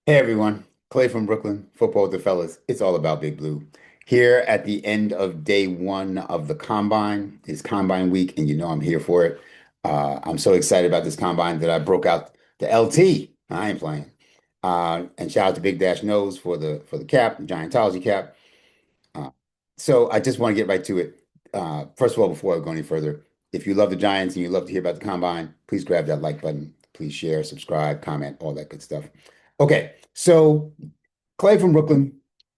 Hey everyone, Clay from Brooklyn, Football with the Fellas. It's all about Big Blue. Here at the end of day one of the combine, it's combine week, and you know I'm here for it. I'm so excited about this combine that I broke out the LT. I ain't playing. And shout out to Big Dash Nose for the cap, the Giantology cap. Uh, so I just want to get right to it. First of all, before I go any further, if you love the Giants and you love to hear about the combine, please grab that like button. Please share, subscribe, comment, all that good stuff. Okay, so Clay from Brooklyn,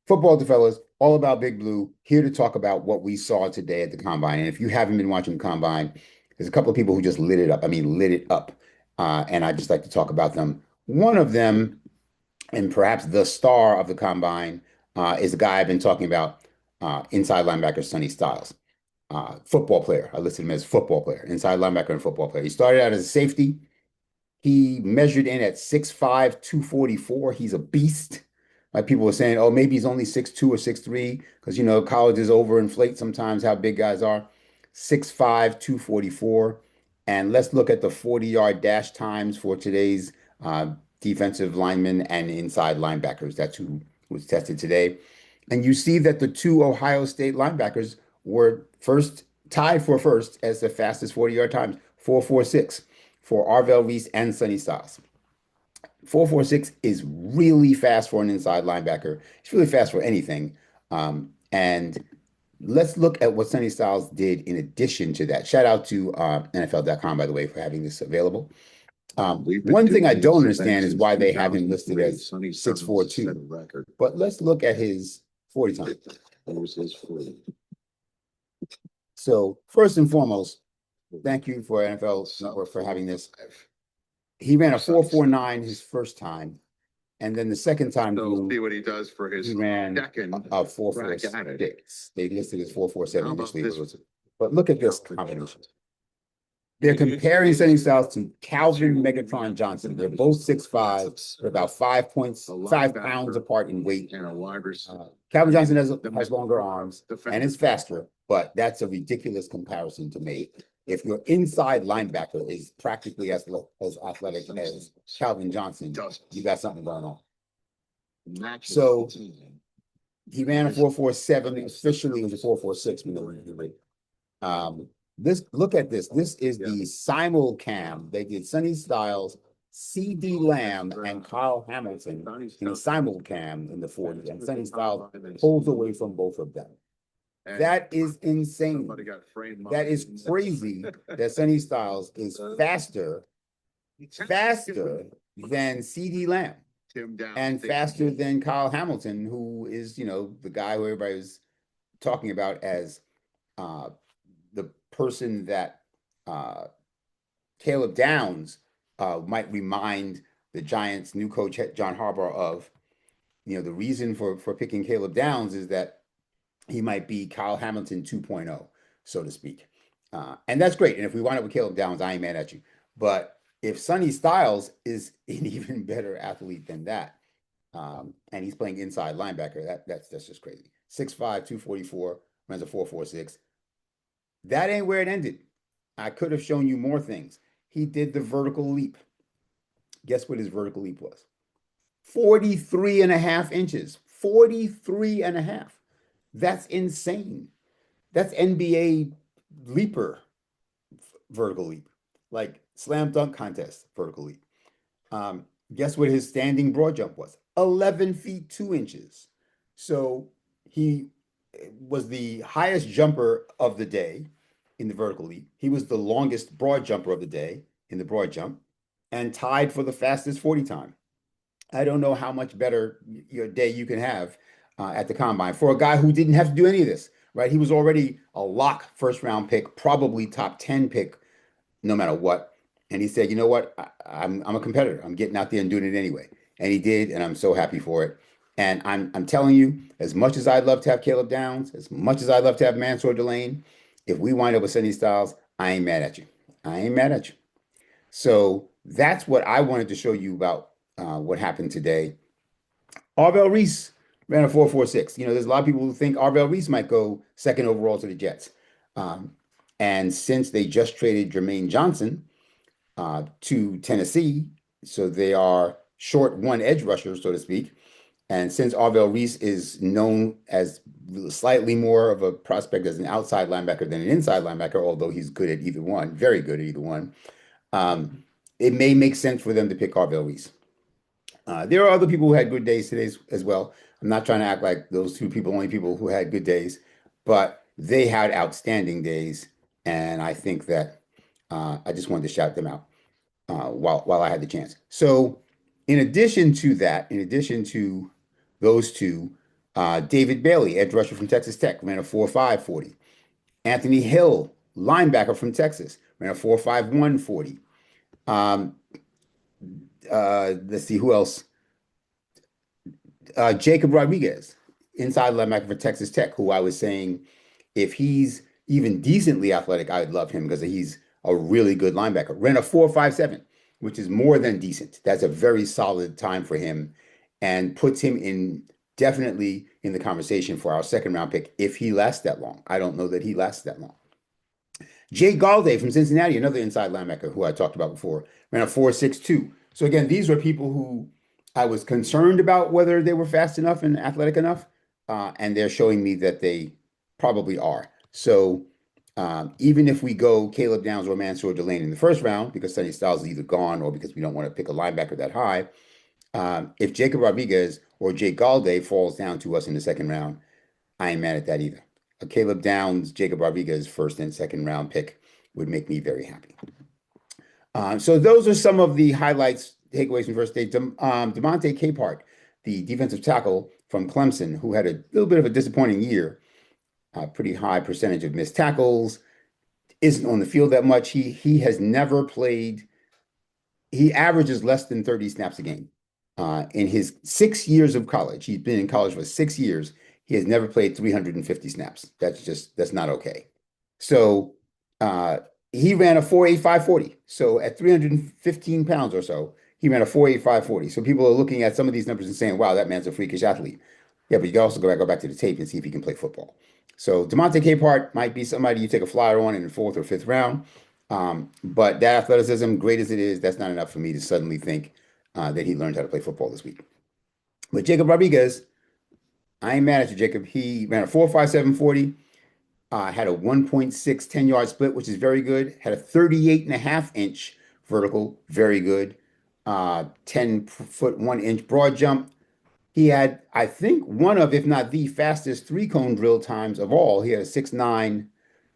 Football with the Fellas, all about Big Blue, here to talk about what we saw today at the Combine. And if you haven't been watching the Combine, there's a couple of people who just lit it up. I mean, lit it up. And I'd just like to talk about them. One of them, and perhaps the star of the Combine, is the guy I've been talking about, inside linebacker Sonny Styles. Football player. I listed him as football player, inside linebacker and football player. He started out as a safety. He measured in at 6'5", 244. He's a beast. Like people were saying, oh, maybe he's only 6'2" or 6'3", because colleges overinflate sometimes how big guys are. 6'5", 244. And let's look at the 40-yard dash times for today's defensive linemen and inside linebackers. That's who was tested today. And you see that the two Ohio State linebackers were first tied for first as the fastest 40-yard times, 4.46 for Arvell Reese and Sonny Styles. 4.46 is really fast for an inside linebacker. It's really fast for anything. And let's look at what Sonny Styles did in addition to that. Shout out to NFL.com, by the way, for having this available. One thing I don't understand is why they have him listed as 6'4", 2. But let's look at his 40 time. So first and foremost, thank you for NFL Network for having this. He ran a 4.49 his first time, and then the second time So see what he does for his he ran second a 4.46. They listed as 4.47 initially, but look at this combination. They're comparing Sonny Styles to Calvin Megatron Johnson. They're both 6'5". They're about 5 pounds apart in weight. and a wide receiver. Calvin Johnson has longer arms and is faster, but that's a ridiculous comparison to make. If your inside linebacker is practically as athletic as Calvin Johnson, you got something going on. So he ran a 4.47. Officially, it was a 4.46. Look at this. This is the simulcam. They did Sonny Styles, CD Lamb, and Kyle Hamilton in a simulcam in the 40s, and Sonny Styles pulls away from both of them. That is insane. That is crazy that Sonny Styles is faster than CD Lamb and faster than Kyle Hamilton, who is, the guy who everybody was talking about as the person that Caleb Downs might remind the Giants' new coach, John Harbaugh, of. The reason for picking Caleb Downs is that he might be Kyle Hamilton 2.0, so to speak. And that's great. And if we wind up with Caleb Downs, I ain't mad at you. But if Sonny Styles is an even better athlete than that, and he's playing inside linebacker, that's just crazy. 6'5", 244, runs a 4.46. That ain't where it ended. I could have shown you more things. He did the vertical leap. Guess what his vertical leap was? 43 and a half inches. 43 and a half. That's insane. That's NBA leaper vertical leap, like slam dunk contest vertical leap. Guess what his standing broad jump was? 11 feet 2 inches. So he was the highest jumper of the day in the vertical leap. He was the longest broad jumper of the day in the broad jump and tied for the fastest 40 time. I don't know how much better your day you can have at the combine for a guy who didn't have to do any of this, right? He was already a lock first round pick, probably top 10 pick, no matter what. And he said, you know what? I'm a competitor. I'm getting out there and doing it anyway. And he did, and I'm so happy for it. And I'm telling you, as much as I'd love to have Caleb Downs, as much as I'd love to have Mansour Delane, if we wind up with Sonny Styles, I ain't mad at you. I ain't mad at you. So that's what I wanted to show you about what happened today. Arvell Reese ran a 4.46. There's a lot of people who think Arvell Reese might go second overall to the Jets. And since they just traded Jermaine Johnson to Tennessee, so they are short one edge rusher, so to speak. And since Arvell Reese is known as slightly more of a prospect as an outside linebacker than an inside linebacker, although he's good at either one, very good at either one, um, it may make sense for them to pick Arvell Reese. There are other people who had good days today as well. I'm not trying to act like those two people, only people who had good days, but they had outstanding days. And I think that I just wanted to shout them out while I had the chance. So, in addition to that, in addition to those two, David Bailey, edge rusher from Texas Tech, ran a 4.5 40. Anthony Hill, linebacker from Texas, ran a 4.51 40. Um, let's see who else. Jacob Rodriguez, inside linebacker for Texas Tech, who I was saying, if he's even decently athletic, I would love him because he's a really good linebacker. Ran a 4.57, which is more than decent. That's a very solid time for him and puts him in definitely in the conversation for our second round pick if he lasts that long. I don't know that he lasts that long. Jay Galladay from Cincinnati, another inside linebacker who I talked about before, ran a 4.62. So again, these were people who I was concerned about whether they were fast enough and athletic enough, and they're showing me that they probably are. So even if we go Caleb Downs or Mansour Delane in the first round, because Sonny Styles is either gone or because we don't want to pick a linebacker that high, if Jacob Rodriguez or Jay Galladay falls down to us in the second round, I ain't mad at that either. A Caleb Downs, Jacob Rodriguez first and second round pick would make me very happy. So those are some of the highlights, takeaways from first day. Demonte Capehart, the defensive tackle from Clemson, who had a little bit of a disappointing year, pretty high percentage of missed tackles, isn't on the field that much. He has never played. He averages less than 30 snaps a game. In his 6 years of college, he's been in college for 6 years. He has never played 350 snaps. That's not okay. So he ran a 4.85 40. So at 315 pounds or so, he ran a 4.85 40. So people are looking at some of these numbers and saying, wow, that man's a freakish athlete. Yeah, but you can also go back to the tape and see if he can play football. So Demonte Capehart might be somebody you take a flyer on in the fourth or fifth round. But that athleticism, great as it is, that's not enough for me to suddenly think that he learned how to play football this week. But Jacob Rodriguez, I ain't mad at you, Jacob. He ran a 4.57 40, had a 1.6 10-yard split, which is very good. Had a 38.5-inch vertical, very good. 10-foot 1-inch broad jump. He had, I think, one of, if not the fastest three-cone drill times of all. He had a 6.9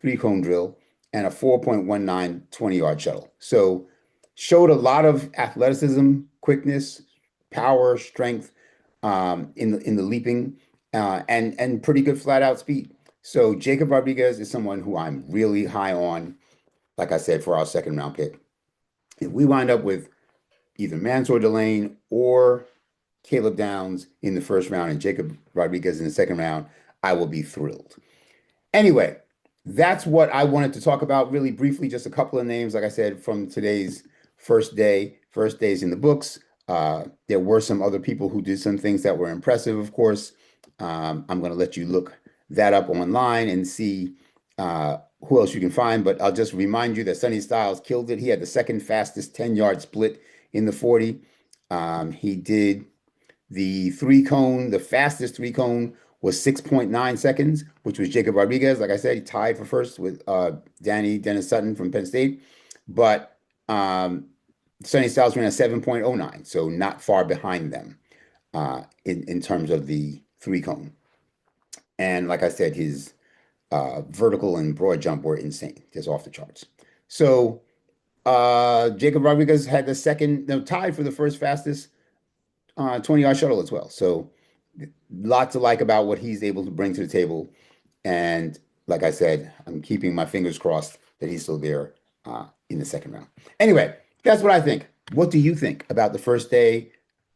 three-cone drill and a 4.19 20-yard shuttle. So showed a lot of athleticism, quickness, power, strength in the leaping, and pretty good flat out speed. So Jacob Rodriguez is someone who I'm really high on, like I said, for our second round pick. If we wind up with either Mansour Delane or Caleb Downs in the first round and Jacob Rodriguez in the second round, I will be thrilled. Anyway, that's what I wanted to talk about really briefly. Just a couple of names, like I said, from today's first days in the books. There were some other people who did some things that were impressive, of course. I'm going to let you look that up online and see who else you can find. But I'll just remind you that Sonny Styles killed it. He had the second fastest 10-yard split in the 40. He did the three-cone, the fastest three-cone was 6.9 seconds, which was Jacob Rodriguez. Like I said, he tied for first with Dennis Sutton from Penn State. But Sonny Styles ran a 7.09, so not far behind them in terms of the three-cone. And like I said, his vertical and broad jump were insane, just off the charts. So Jacob Rodriguez had the second, tied for the first fastest 20-yard shuttle as well. So lots to like about what he's able to bring to the table. And like I said, I'm keeping my fingers crossed that he's still there in the second round. Anyway, that's what I think. What do you think about the first day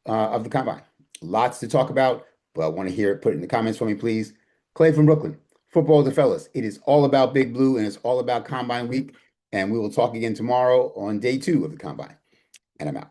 of the combine? Lots to talk about, but I want to hear it. Put it in the comments for me, please. Clay from Brooklyn, Football with the Fellas. It is all about Big Blue and it's all about Combine Week. And we will talk again tomorrow on day 2 of the Combine. And I'm out.